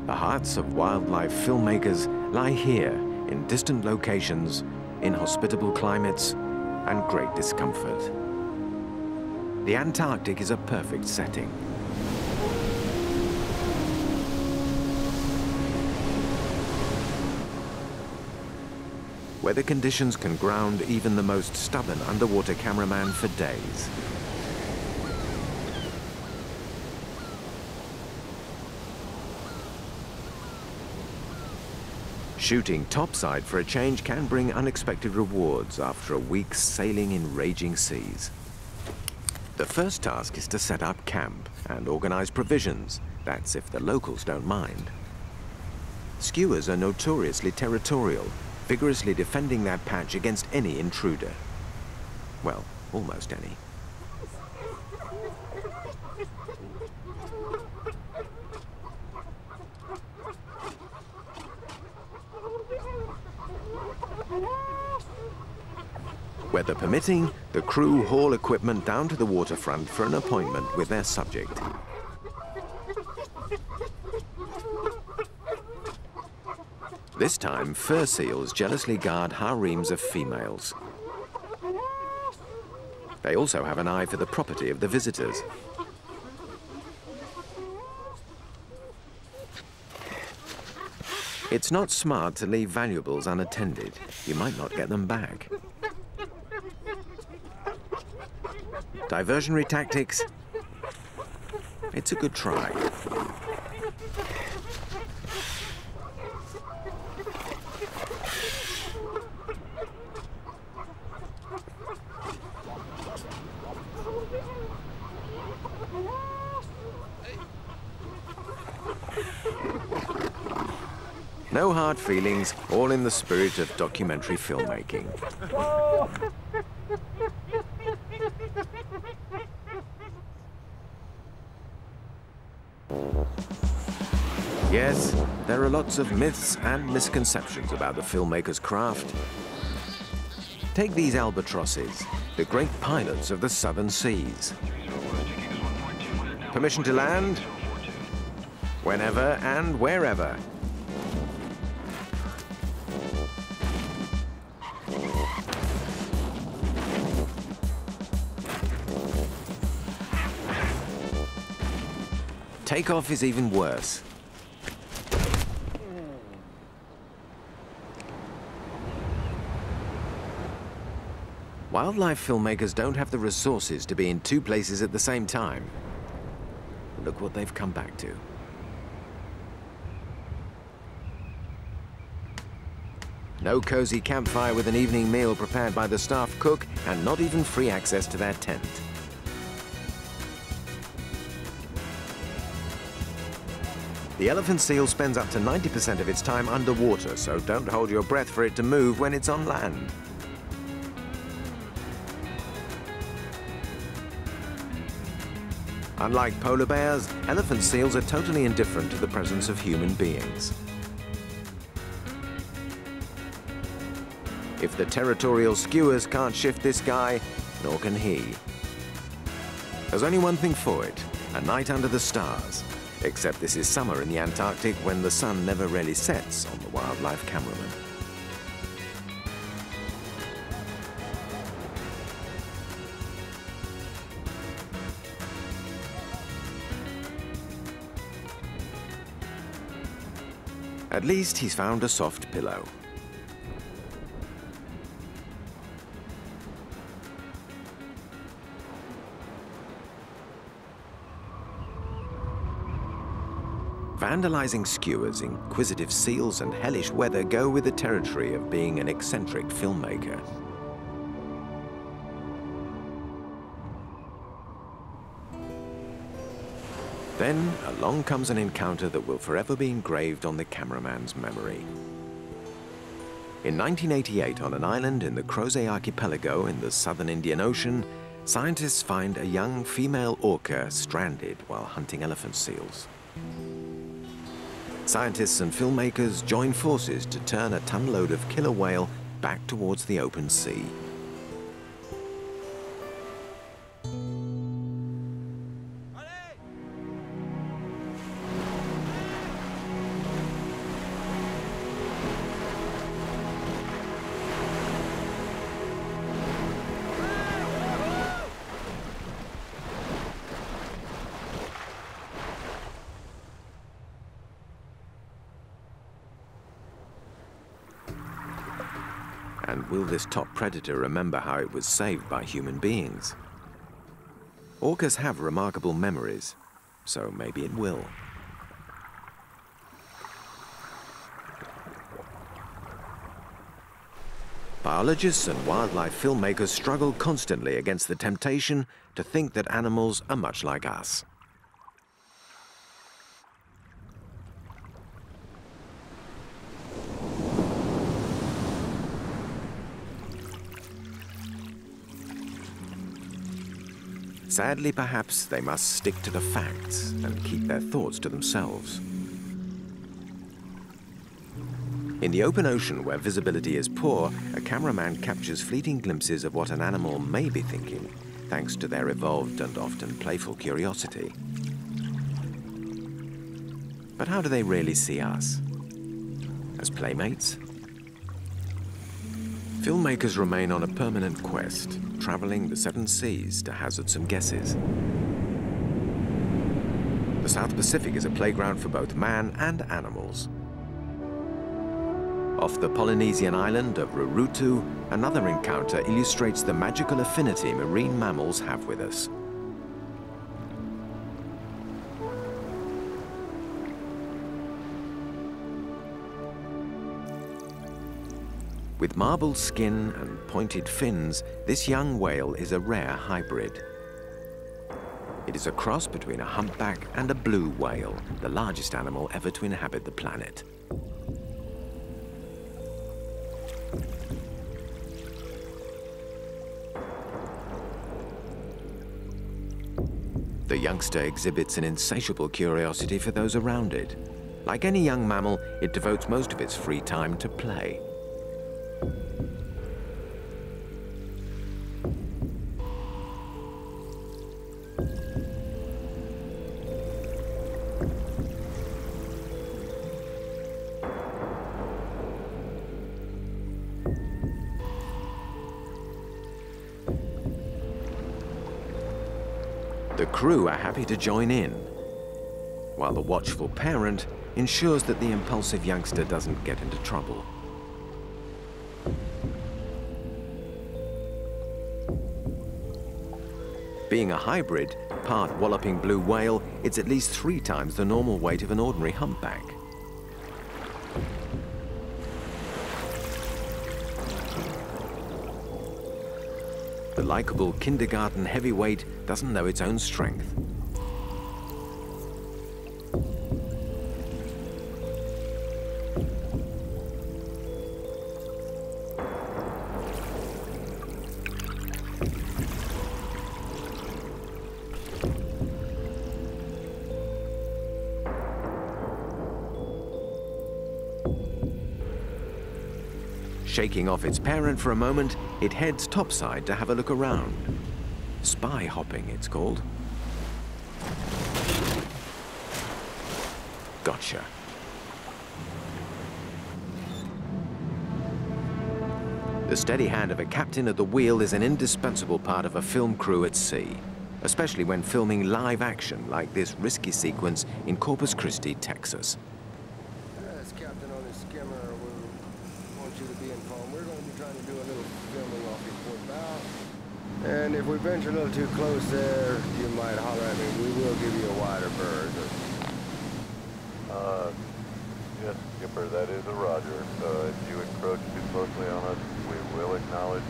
The hearts of wildlife filmmakers lie here in distant locations, inhospitable climates, and great discomfort. The Antarctic is a perfect setting. Weather conditions can ground even the most stubborn underwater cameraman for days. Shooting topside for a change can bring unexpected rewards after a week's sailing in raging seas. The first task is to set up camp and organize provisions. That's if the locals don't mind. Skuas are notoriously territorial, vigorously defending their patch against any intruder. Well, almost any. Weather permitting, the crew haul equipment down to the waterfront for an appointment with their subject. This time, fur seals jealously guard harems of females. They also have an eye for the property of the visitors. It's not smart to leave valuables unattended. You might not get them back. Diversionary tactics? It's a good try. No hard feelings, all in the spirit of documentary filmmaking. Yes, there are lots of myths and misconceptions about the filmmaker's craft. Take these albatrosses, the great pilots of the southern seas. Permission to land? Whenever and wherever. Takeoff is even worse. Wildlife filmmakers don't have the resources to be in two places at the same time. Look what they've come back to. No cozy campfire with an evening meal prepared by the staff cook, and not even free access to their tent. The elephant seal spends up to 90% of its time underwater, so don't hold your breath for it to move when it's on land. Unlike polar bears, elephant seals are totally indifferent to the presence of human beings. If the territorial skuas can't shift this guy, nor can he. There's only one thing for it, a night under the stars. Except this is summer in the Antarctic when the sun never really sets on the wildlife cameraman. At least he's found a soft pillow. Vandalizing skuas, inquisitive seals, and hellish weather go with the territory of being an eccentric filmmaker. Then, along comes an encounter that will forever be engraved on the cameraman's memory. In 1988, on an island in the Crozet Archipelago in the southern Indian Ocean, scientists find a young female orca stranded while hunting elephant seals. Scientists and filmmakers join forces to turn a ton-load of killer whale back towards the open sea. And will this top predator remember how it was saved by human beings? Orcas have remarkable memories, so maybe it will. Biologists and wildlife filmmakers struggle constantly against the temptation to think that animals are much like us. Sadly, perhaps, they must stick to the facts and keep their thoughts to themselves. In the open ocean, where visibility is poor, a cameraman captures fleeting glimpses of what an animal may be thinking, thanks to their evolved and often playful curiosity. But how do they really see us? As playmates? Filmmakers remain on a permanent quest, traveling the 7 seas to hazard some guesses. The South Pacific is a playground for both man and animals. Off the Polynesian island of Rurutu, another encounter illustrates the magical affinity marine mammals have with us. With marbled skin and pointed fins, this young whale is a rare hybrid. It is a cross between a humpback and a blue whale, the largest animal ever to inhabit the planet. The youngster exhibits an insatiable curiosity for those around it. Like any young mammal, it devotes most of its free time to play. The crew are happy to join in, while the watchful parent ensures that the impulsive youngster doesn't get into trouble. Being a hybrid, part walloping blue whale, it's at least 3 times the normal weight of an ordinary humpback. The likable kindergarten heavyweight doesn't know its own strength. Shaking off its parent for a moment, it heads topside to have a look around. Spy hopping, it's called. Gotcha. The steady hand of a captain at the wheel is an indispensable part of a film crew at sea, especially when filming live action like this risky sequence in Corpus Christi, Texas. As captain on this skimmer, we want you to be informed. We're going to be trying to do a little filming off your port bow. And if we venture a little too close there, you might holler at me. We will give you a wider berth. Yes, Skipper, that is a roger. If you encroach too closely on us, we will acknowledge.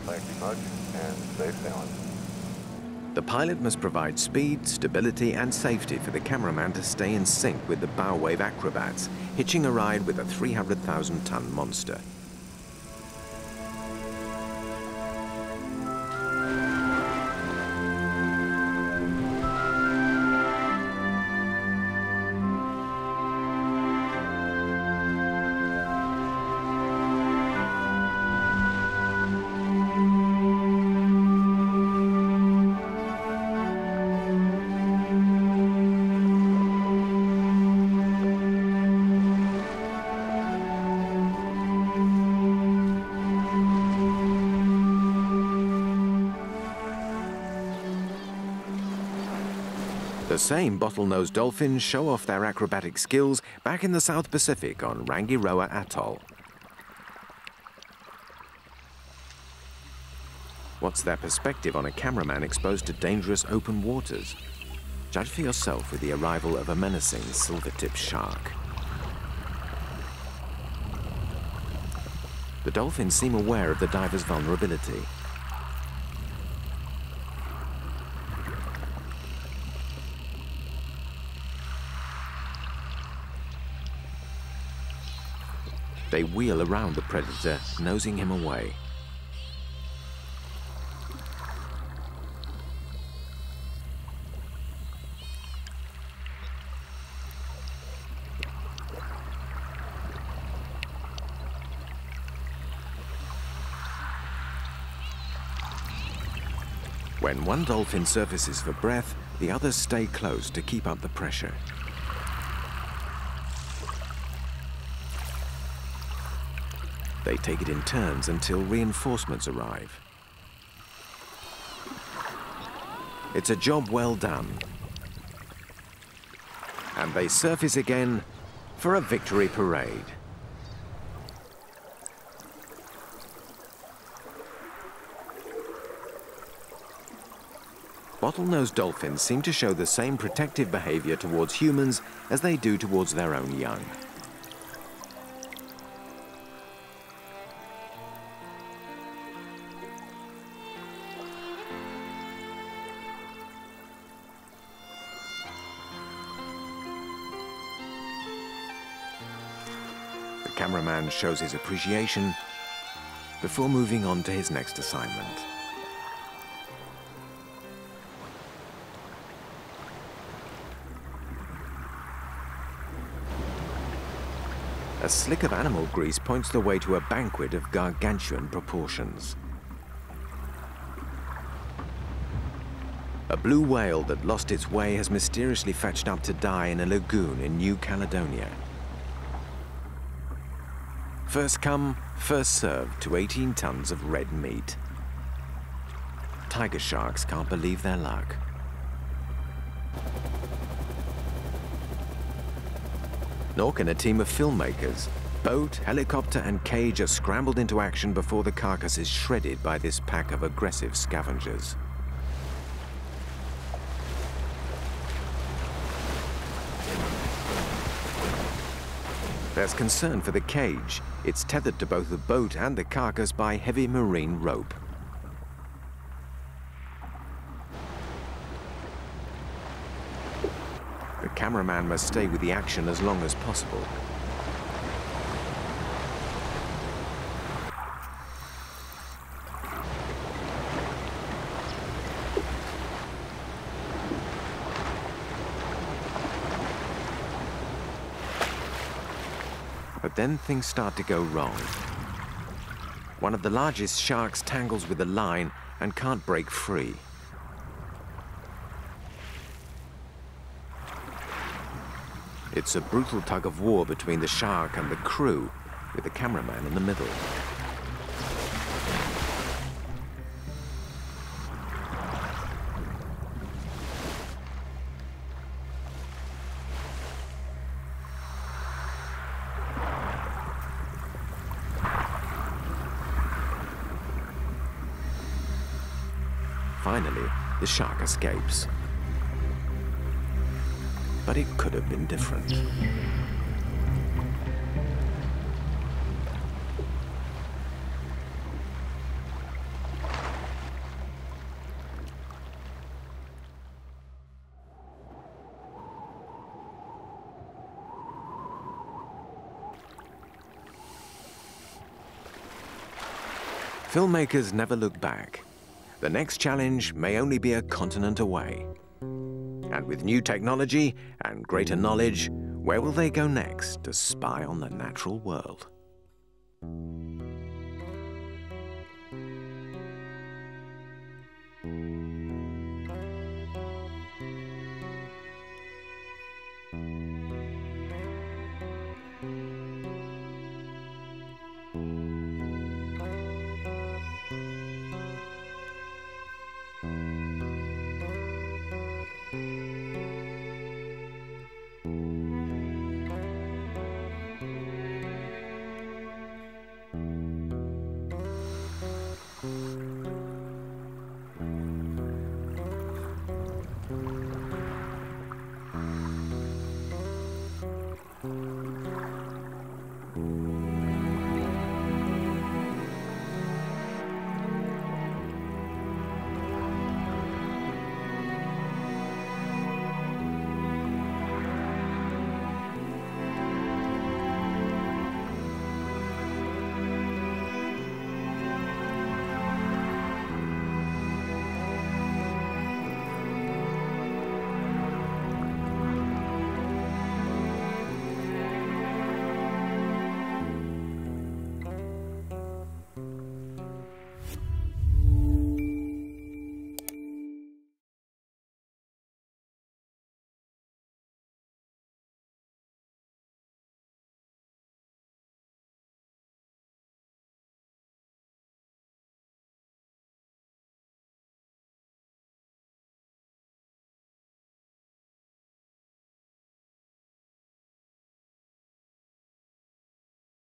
Thank you much, and safe sailing. The pilot must provide speed, stability, and safety for the cameraman to stay in sync with the bow wave acrobats, hitching a ride with a 300,000-ton monster. The same bottlenose dolphins show off their acrobatic skills back in the South Pacific on Rangiroa Atoll. What's their perspective on a cameraman exposed to dangerous open waters? Judge for yourself with the arrival of a menacing silver-tipped shark. The dolphins seem aware of the diver's vulnerability. They wheel around the predator, nosing him away. When one dolphin surfaces for breath, the others stay close to keep up the pressure. They take it in turns until reinforcements arrive. It's a job well done. And they surface again for a victory parade. Bottlenose dolphins seem to show the same protective behavior towards humans as they do towards their own young. The cameraman shows his appreciation before moving on to his next assignment. A slick of animal grease points the way to a banquet of gargantuan proportions. A blue whale that lost its way has mysteriously fetched up to die in a lagoon in New Caledonia. First come, first served to 18 tons of red meat. Tiger sharks can't believe their luck. Nor can a team of filmmakers. Boat, helicopter, and cage are scrambled into action before the carcass is shredded by this pack of aggressive scavengers. There's concern for the cage. It's tethered to both the boat and the carcass by heavy marine rope. The cameraman must stay with the action as long as possible. But then things start to go wrong. One of the largest sharks tangles with the line and can't break free. It's a brutal tug of war between the shark and the crew, with the cameraman in the middle. Finally, the shark escapes. But it could have been different. Filmmakers never look back. The next challenge may only be a continent away. And with new technology and greater knowledge, where will they go next to spy on the natural world?